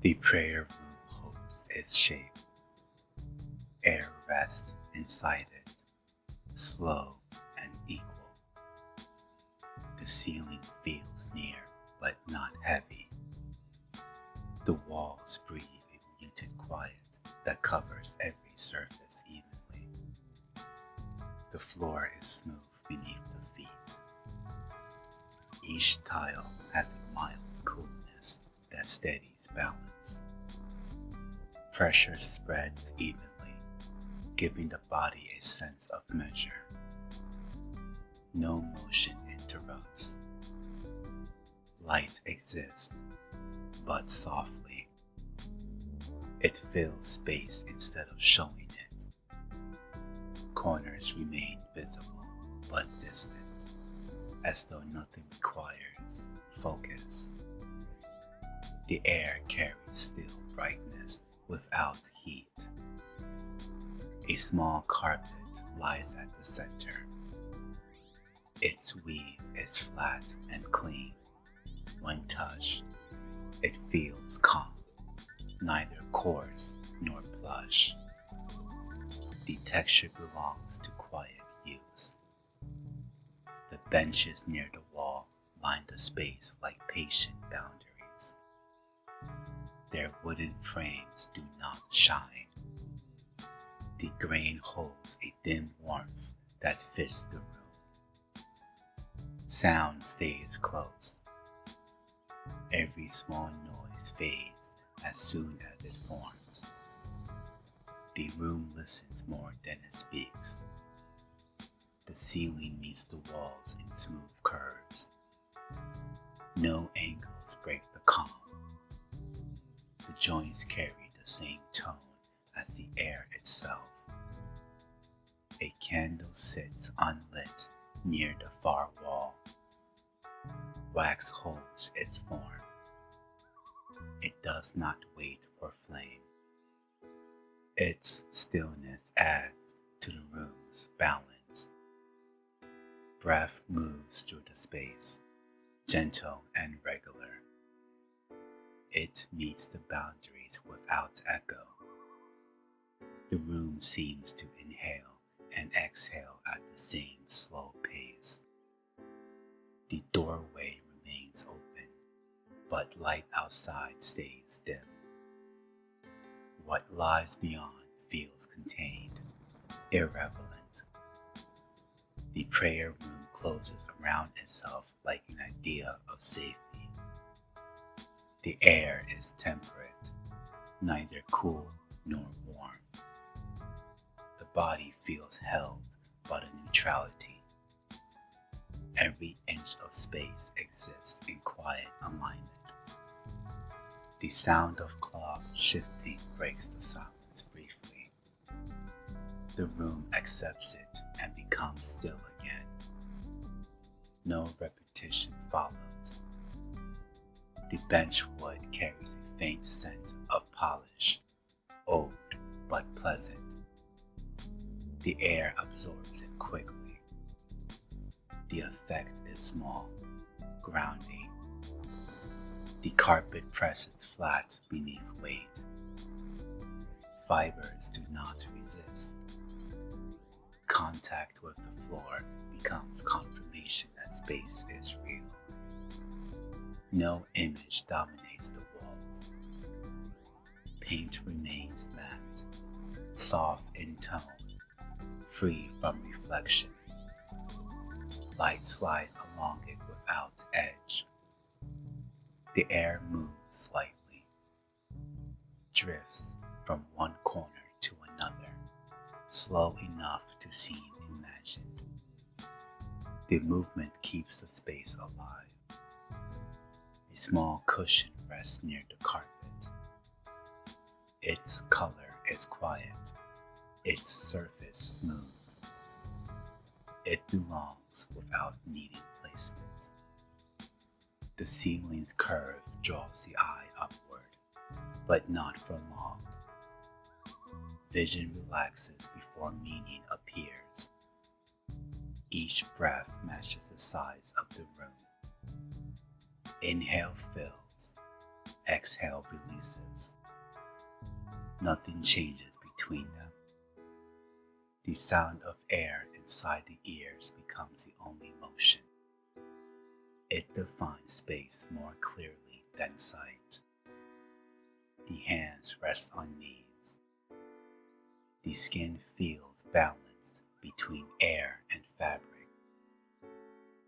The prayer room holds its shape. Air rests inside it, slow and equal. The ceiling feels near but not heavy. The walls breathe a muted quiet that covers every surface evenly. The floor is smooth beneath the feet. Each tile has a mild coolness that steadies balance. Pressure spreads evenly, giving the body a sense of measure. No motion interrupts. Light exists, but softly. It fills space instead of showing it. Corners remain visible, but distant, as though nothing requires focus. The air carries still brightness without heat. A small carpet lies at the center. Its weave is flat and clean. When touched, it feels calm, neither coarse nor plush. The texture belongs to quiet use. The benches near the wall line the space like patient boundaries. Their wooden frames do not shine. The grain holds a dim warmth that fits the room. Sound stays close. Every small noise fades as soon as it forms. The room listens more than it speaks. The ceiling meets the walls in smooth curves. No angles break the calm. The joints carry the same tone as the air itself. A candle sits unlit near the far wall. Wax holds its form. It does not wait for flame. Its stillness adds to the room's balance. Breath moves through the space, gentle and regular. It meets the boundaries without echo. The room seems to inhale and exhale at the same slow pace. The doorway remains open, but light outside stays dim. What lies beyond feels contained, irrelevant. The prayer room closes around itself like an idea of safety. The air is temperate, neither cool nor warm. The body feels held by the neutrality. Every inch of space exists in quiet alignment. The sound of cloth shifting breaks the silence briefly. The room accepts it and becomes still again. No repetition follows. The bench wood carries a faint scent of polish, old but pleasant. The air absorbs it quickly. The effect is small, grounding. The carpet presses flat beneath weight. Fibers do not resist. Contact with the floor becomes confirmation that space is real. No image dominates the walls. Paint remains matte, soft in tone, free from reflection. Light slides along it without edge. The air moves slightly, drifts from one corner to another, slow enough to seem imagined. The movement keeps the space alive. A small cushion rests near the carpet. Its color is quiet, its surface smooth. It belongs without needing placement. The ceiling's curve draws the eye upward, but not for long. Vision relaxes before meaning appears. Each breath matches the size of the room. Inhale fills, exhale exhale releases. Nothing changes between them. The sound of air inside the ears becomes the only motion. It defines space more clearly than sight. The hands rest on knees. The skin feels balanced between air and fabric.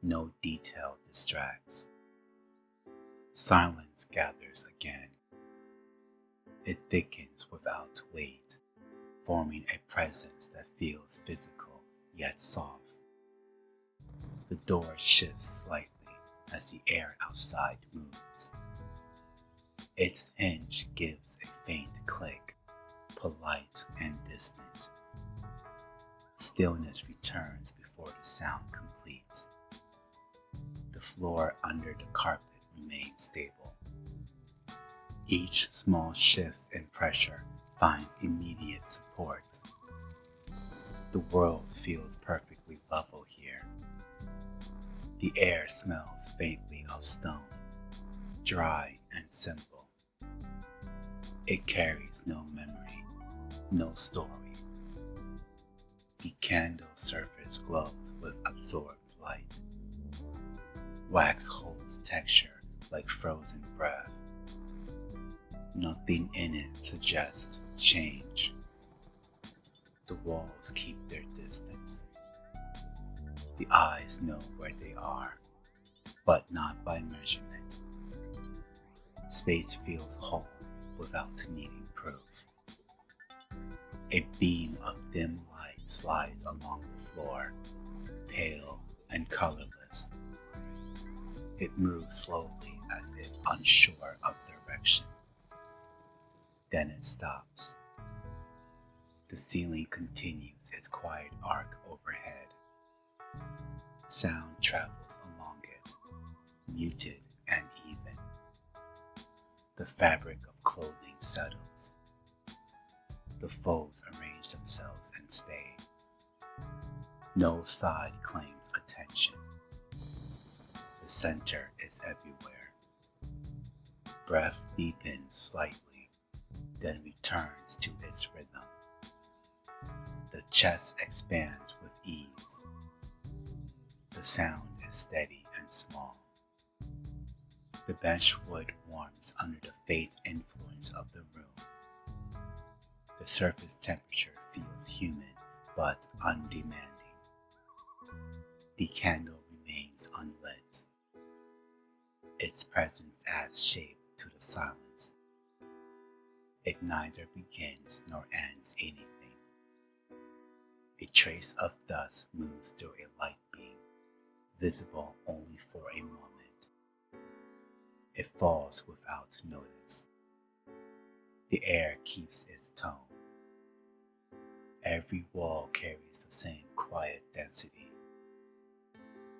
No detail distracts. Silence gathers again. It thickens without weight, forming a presence that feels physical yet soft. The door shifts slightly as the air outside moves. Its hinge gives a faint click, polite and distant. Stillness returns before the sound completes. The floor under the carpet remains stable. Each small shift in pressure finds immediate support. The world feels perfectly level here. The air smells faintly of stone, dry and simple. It carries no memory, no story. The candle surface glows with absorbed light. Wax holds texture like frozen breath. Nothing in it suggests change. The walls keep their distance. The eyes know where they are, but not by measurement. Space feels whole without needing proof. A beam of dim light slides along the floor, pale and colorless. It moves slowly as if unsure of direction. Then it stops. The ceiling continues its quiet arc overhead. Sound travels along it, muted and even. The fabric of clothing settles. The folds arrange themselves and stay. No side claims attention. The center is everywhere. Breath deepens slightly, then returns to its rhythm. The chest expands with ease. The sound is steady and small. The benchwood warms under the faint influence of the room. The surface temperature feels human but undemanding. The candle remains unlit. Its presence adds shape to the silence. It neither begins nor ends anything. A trace of dust moves through a light beam, visible only for a moment. It falls without notice. The air keeps its tone. Every wall carries the same quiet density.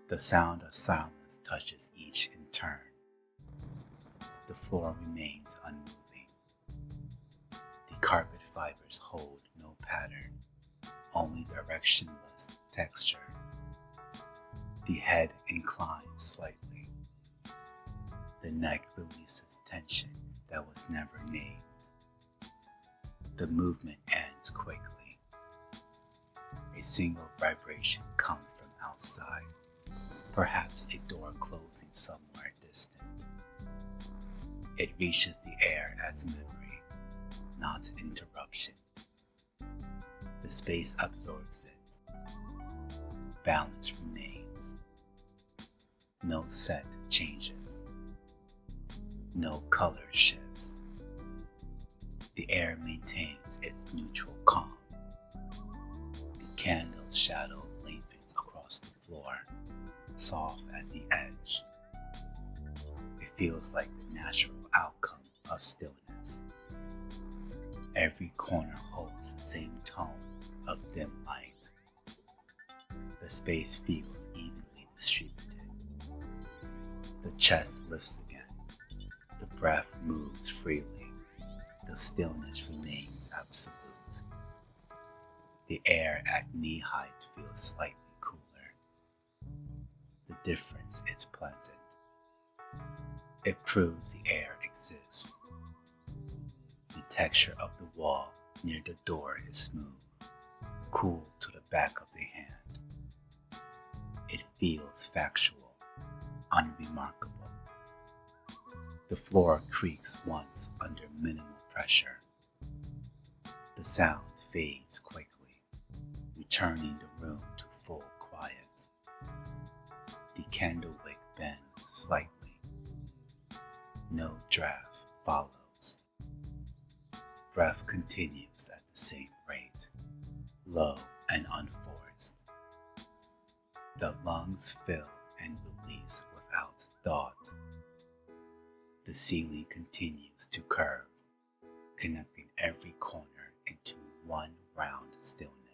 The sound of silence touches each in turn. The floor remains unmoving. The carpet fibers hold no pattern, only directionless texture. The head inclines slightly. The neck releases tension that was never named. The movement ends quickly. A single vibration comes from outside, perhaps a door closing somewhere distant. It reaches the air as memory, not interruption. The space absorbs it. Balance remains. No set changes. No color shifts. The air maintains its neutral calm. The candle's shadow lengthens across the floor, soft at the edge. It feels like the natural outcome of stillness. Every corner holds the same tone of dim light. The space feels evenly distributed. The chest lifts again. The breath moves freely. The stillness remains absolute. The air at knee height feels slightly cooler. The difference is pleasant. It proves the air exists. texture of the wall near the door is smooth, cool to the back of the hand. It feels factual, unremarkable. The floor creaks once under minimal pressure. The sound fades quickly, returning the room to full quiet. The candle wick bends slightly. No draft follows. Breath continues at the same rate, low and unforced. The lungs fill and release without thought. The ceiling continues to curve, connecting every corner into one round stillness.